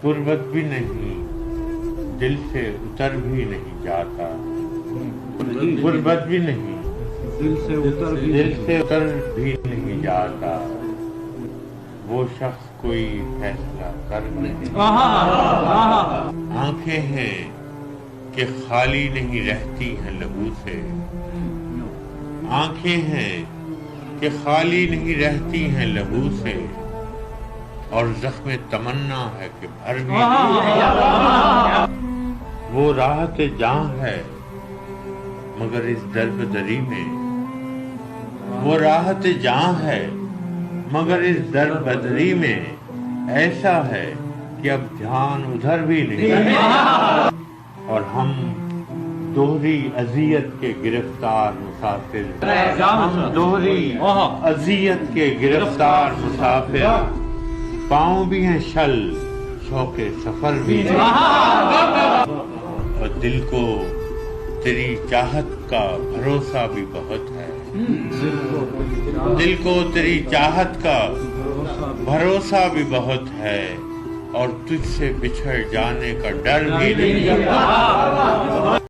غربت بھی نہیں دل سے اتر بھی نہیں جاتا، غربت بھی نہیں دل سے اتر بھی نہیں جاتا، وہ شخص کوئی فیصلہ کر نہیں، آنکھیں ہیں کہ خالی نہیں رہتی ہیں لہو سے، آنکھیں ہیں کہ خالی نہیں رہتی ہیں لہو سے، اور زخم تمنا ہے کہ بھر بھی نہیں، وہ راحت جاں ہے مگر اس درب دری میں، وہ راحت جاں ہے مگر اس درب دری میں، ایسا ہے کہ اب دھیان ادھر بھی نہیں، اور ہم دوہری اذیت کے گرفتار مسافر، ہم دوہری اذیت کے گرفتار مسافر، پاؤں بھی ہیں شل شوق سفر بھی نہیں، اور دل کو تیری چاہت کا بھروسہ بھی بہت ہے، دل کو تیری چاہت کا بھروسہ بھی بہت ہے، اور تجھ سے بچھڑ جانے کا ڈر بھی نہیں۔